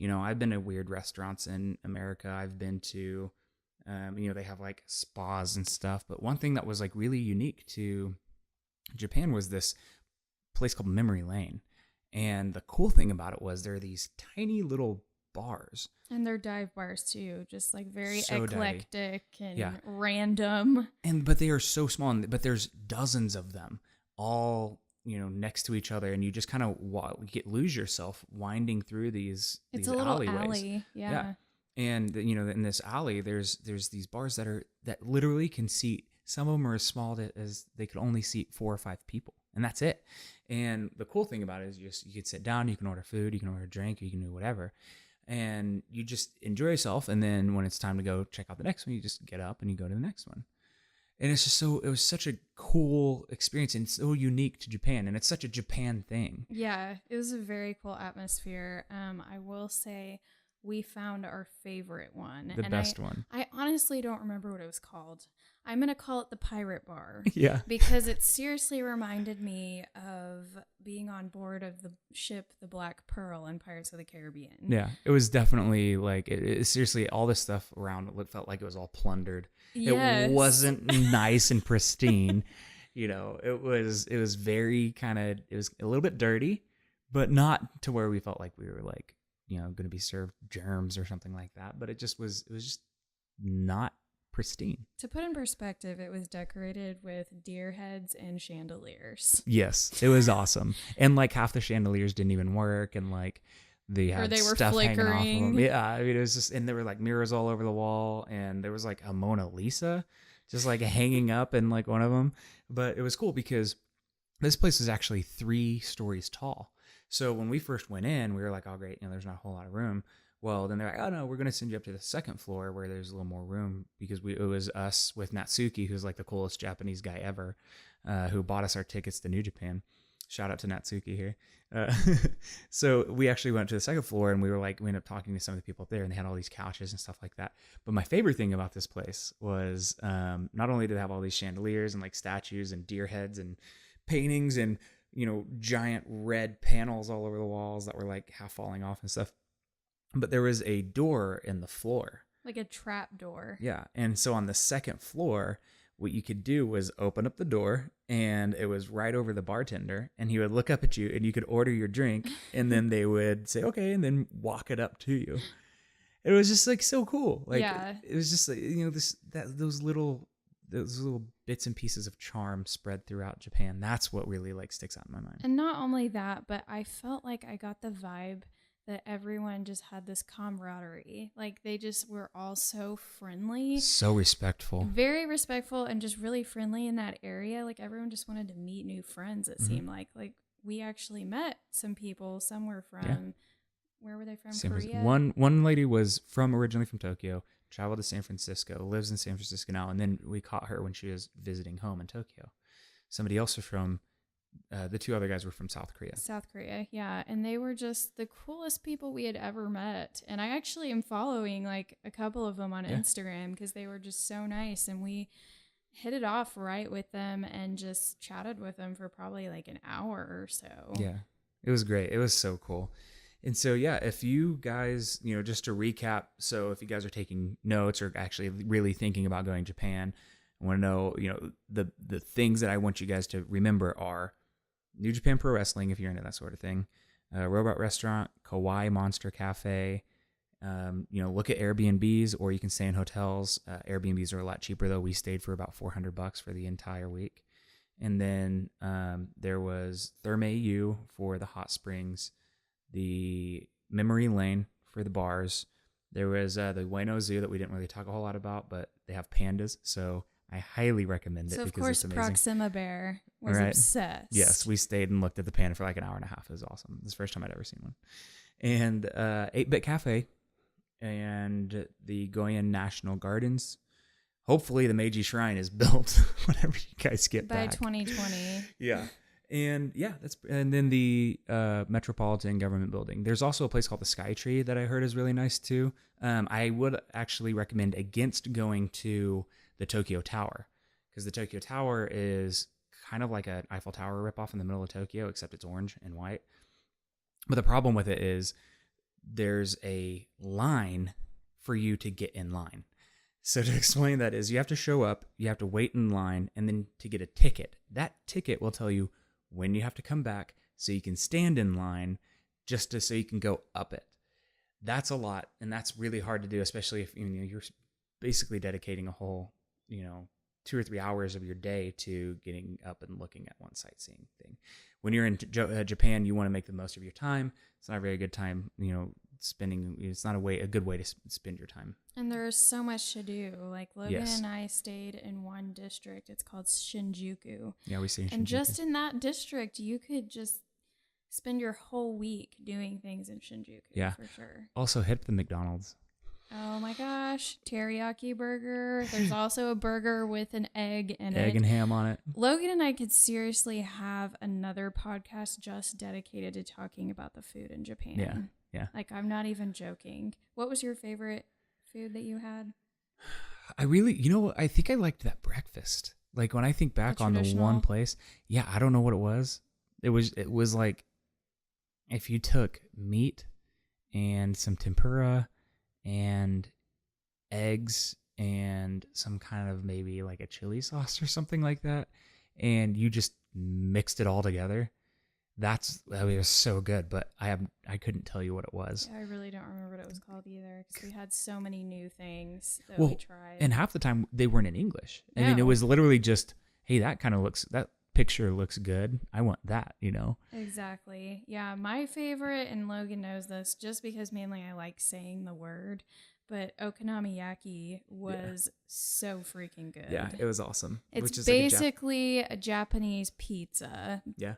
I've been to weird restaurants in America. I've been to, they have like spas and stuff. But one thing that was like really unique to Japan was this place called Memory Lane. And the cool thing about it was there are these tiny little bars. And they're dive bars too, just like very So eclectic and Yeah. random. But they are so small, but there's dozens of them all, next to each other, and you just kind of lose yourself winding through these It's a little alleyways. alley, yeah. And in this alley, there's these bars that literally can seat. Some of them are as small as they could only seat 4 or 5 people, and that's it. And the cool thing about it is you could sit down, you can order food, you can order a drink, you can do whatever, and you just enjoy yourself. And then when it's time to go check out the next one, you just get up and you go to the next one. And it's just it was such a cool experience and so unique to Japan. And it's such a Japan thing. Yeah, it was a very cool atmosphere. I will say we found our favorite one. The best one. I honestly don't remember what it was called. I'm going to call it the Pirate Bar. Yeah. Because it seriously reminded me of being on board of the ship, the Black Pearl in Pirates of the Caribbean. Yeah. It was definitely like, seriously, all this stuff around it felt like it was all plundered. Yes. It wasn't nice and pristine. It was very it was a little bit dirty, but not to where we felt like we were like, going to be served germs or something like that. But it was just not pristine. To put in perspective, it was decorated with deer heads and chandeliers. Yes, it was awesome. And like half the chandeliers didn't even work, and like they had they were stuff hanging off of flickering. them. Yeah, I mean, it was just, and there were like mirrors all over the wall, and there was like a Mona Lisa just like hanging up in like one of them. But it was cool because this place is actually 3 stories tall. So when we first went in, we were like, oh great, there's not a whole lot of room. Well, then they're like, oh no, we're going to send you up to the 2nd floor where there's a little more room, because it was us with Natsuki, who's like the coolest Japanese guy ever, who bought us our tickets to New Japan. Shout out to Natsuki here. So we actually went to the 2nd floor, and we ended up talking to some of the people up there, and they had all these couches and stuff like that. But my favorite thing about this place was not only did they have all these chandeliers and like statues and deer heads and paintings and, giant red panels all over the walls that were like half falling off and stuff, but there was a door in the floor. Like a trap door. Yeah. And so on the 2nd floor, what you could do was open up the door, and it was right over the bartender, and he would look up at you, and you could order your drink, and then they would say, okay, and then walk it up to you. It was just like so cool. Like, yeah. It was just like, those little bits and pieces of charm spread throughout Japan. That's what really like sticks out in my mind. And not only that, but I felt like I got the vibe that everyone just had this camaraderie. Like they just were all so friendly. So respectful. Very respectful and just really friendly in that area. Like everyone just wanted to meet new friends, it seemed like. Like we actually met some people. Some were from, where were they from? Korea? One lady was originally from Tokyo, traveled to San Francisco, lives in San Francisco now, and then we caught her when she was visiting home in Tokyo. Somebody else was from The two other guys were from South Korea. South Korea, yeah. And they were just the coolest people we had ever met. And I actually am following like a couple of them on Instagram because they were just so nice. And we hit it off right with them and just chatted with them for probably like an hour or so. Yeah, it was great. It was so cool. And so, yeah, if you guys, just to recap, so if you guys are taking notes or actually really thinking about going to Japan, I want to know, the things that I want you guys to remember are New Japan Pro Wrestling, if you're into that sort of thing, Robot Restaurant, Kawaii Monster Cafe. Look at Airbnbs, or you can stay in hotels. Airbnbs are a lot cheaper though. We stayed for about $400 for the entire week. And then there was Therme U for the hot springs, the Memory Lane for the bars. There was the Ueno Zoo that we didn't really talk a whole lot about, but they have pandas, so I highly recommend it. So of because course, it's amazing. Proxima Bear was obsessed. Yes, we stayed and looked at the panda for like an hour and a half. It was awesome. It was the first time I'd ever seen one. And 8-Bit Cafe and the Goyen National Gardens. Hopefully the Meiji Shrine is built whenever you guys get by back. 2020. Yeah. And and then the Metropolitan Government Building. There's also a place called the Sky Tree that I heard is really nice too. I would actually recommend against going to the Tokyo Tower, because the Tokyo Tower is kind of like an Eiffel Tower ripoff in the middle of Tokyo, except it's orange and white. But the problem with it is there's a line for you to get in line. So to explain that is you have to show up, you have to wait in line, and then to get a ticket. That ticket will tell you when you have to come back so you can stand in line so you can go up it. That's a lot, and that's really hard to do, especially if you're basically dedicating a whole 2 or 3 hours of your day to getting up and looking at one sightseeing thing. When you're in Japan, you want to make the most of your time. It's not a very good time, spending. It's not a good way to spend your time. And there's so much to do. Like Logan Yes. and I stayed in one district. It's called Shinjuku. Yeah, we see. And just in that district, you could just spend your whole week doing things in Shinjuku. Yeah. For sure. Also hit the McDonald's. Oh my gosh. Teriyaki burger. There's also a burger with an egg in it. Egg and ham on it. Logan and I could seriously have another podcast just dedicated to talking about the food in Japan. Yeah. Yeah. Like, I'm not even joking. What was your favorite food that you had? I really, I think I liked that breakfast. Like when I think back on the one place, yeah, I don't know what it was. It was like if you took meat and some tempura and eggs and some kind of maybe like a chili sauce or something like that, and you just mixed it all together. It was so good, but I couldn't tell you what it was. Yeah, I really don't remember what it was called either, because we had so many new things that we tried. And half the time they weren't in English. I mean, it was literally just, hey, that picture looks good. I want that, Exactly. Yeah, my favorite, and Logan knows this just because mainly I like saying the word, but okonomiyaki was so freaking good. Yeah, it was awesome. It's basically a Japanese pizza. Yeah.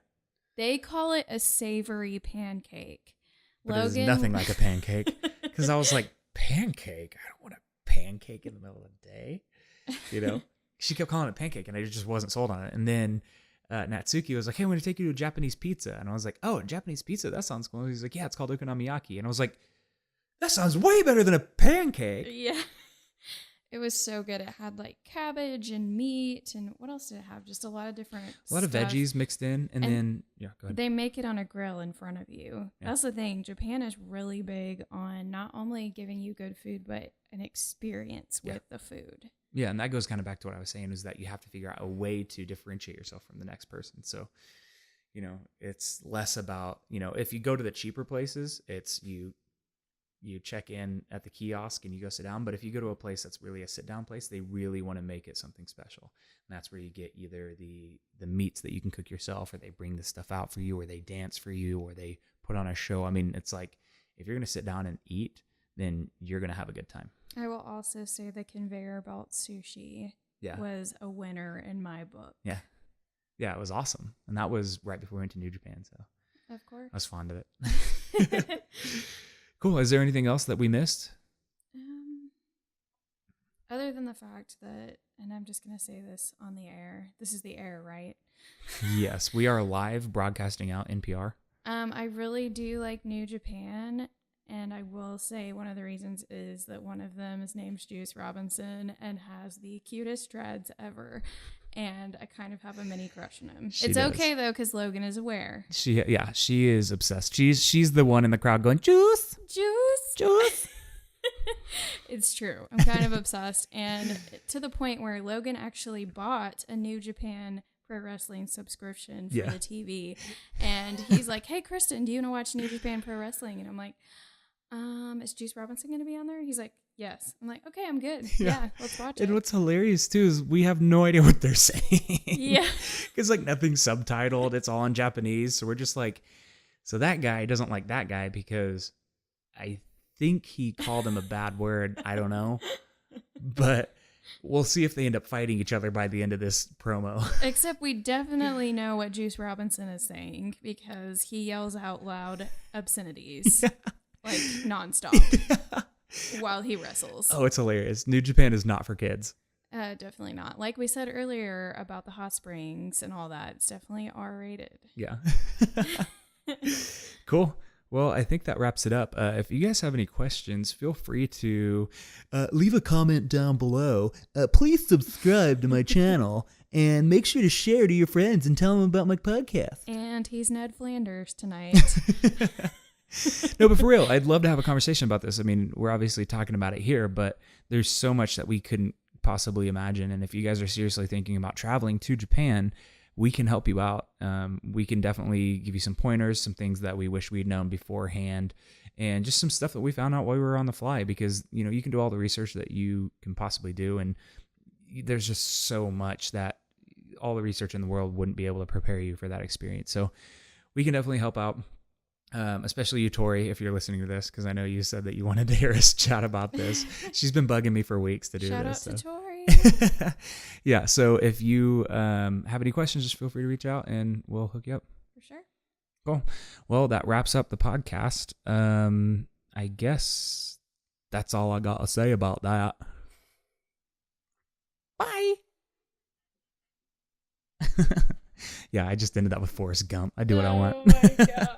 They call it a savory pancake. But Logan, it's nothing like a pancake. Because I was like, pancake? I don't want a pancake in the middle of the day. She kept calling it pancake, and I just wasn't sold on it. And then Natsuki was like, hey, I'm going to take you to a Japanese pizza. And I was like, oh, a Japanese pizza? That sounds cool. He's like, yeah, it's called okonomiyaki. And I was like, that sounds way better than a pancake. Yeah. It was so good. It had like cabbage and meat, and what else did it have? Just a lot of different A lot of veggies mixed in, and then go ahead. They make it on a grill in front of you. Yeah. That's the thing. Japan is really big on not only giving you good food, but an experience with the food. Yeah, and that goes kind of back to what I was saying, is that you have to figure out a way to differentiate yourself from the next person. So, it's less about, if you go to the cheaper places, it's you check in at the kiosk and you go sit down. But if you go to a place that's really a sit down place, they really want to make it something special. And that's where you get either the meats that you can cook yourself, or they bring the stuff out for you, or they dance for you, or they put on a show. I mean, it's like, if you're going to sit down and eat, then you're going to have a good time. I will also say the conveyor belt sushi was a winner in my book. Yeah. Yeah, it was awesome. And that was right before we went to New Japan. So of course, I was fond of it. Cool. Is there anything else that we missed? Other than the fact that, and I'm just going to say this on the air, this is the air, right? Yes, we are live broadcasting out NPR. I really do like New Japan, and I will say one of the reasons is that one of them is named Juice Robinson and has the cutest dreads ever, and I kind of have a mini crush on him. It's okay though, because Logan is aware. She is obsessed. She's the one in the crowd going, Juice, Juice, Juice. It's true. I'm kind of obsessed, and to the point where Logan actually bought a New Japan Pro Wrestling subscription for the TV, and he's like, "Hey, Kristen, do you want to watch New Japan Pro Wrestling?" And I'm like, "Is Juice Robinson going to be on there?" He's like, "Yes." I'm like, "Okay, I'm good. Yeah, let's watch it." And what's hilarious too is we have no idea what they're saying. Yeah, because like nothing's subtitled; it's all in Japanese. So we're just like, so that guy doesn't like that guy because I think he called him a bad word. I don't know, but we'll see if they end up fighting each other by the end of this promo. Except we definitely know what Juice Robinson is saying because he yells out loud obscenities like nonstop while he wrestles. Oh, it's hilarious. New Japan is not for kids. Definitely not. Like we said earlier about the hot springs and all that, it's definitely R-rated. Yeah. Cool. Well, I think that wraps it up. If you guys have any questions, feel free to leave a comment down below. Please subscribe to my channel and make sure to share to your friends and tell them about my podcast. And he's Ned Flanders tonight. No, but for real, I'd love to have a conversation about this. I mean, we're obviously talking about it here, but there's so much that we couldn't possibly imagine. And if you guys are seriously thinking about traveling to Japan, we can help you out. We can definitely give you some pointers, some things that we wish we'd known beforehand, and just some stuff that we found out while we were on the fly because, you know, you can do all the research that you can possibly do. And there's just so much that all the research in the world wouldn't be able to prepare you for that experience. So we can definitely help out, especially you, Tori, if you're listening to this, because I know you said that you wanted to hear us chat about this. She's been bugging me for weeks to do Shout this. Shout out to Tori. Yeah, so if you have any questions, just feel free to reach out and we'll hook you up. For sure. Cool. Well, that wraps up the podcast. I guess that's all I got to say about that. Bye. Yeah, I just ended that with Forrest Gump. I do what I want. Oh my God.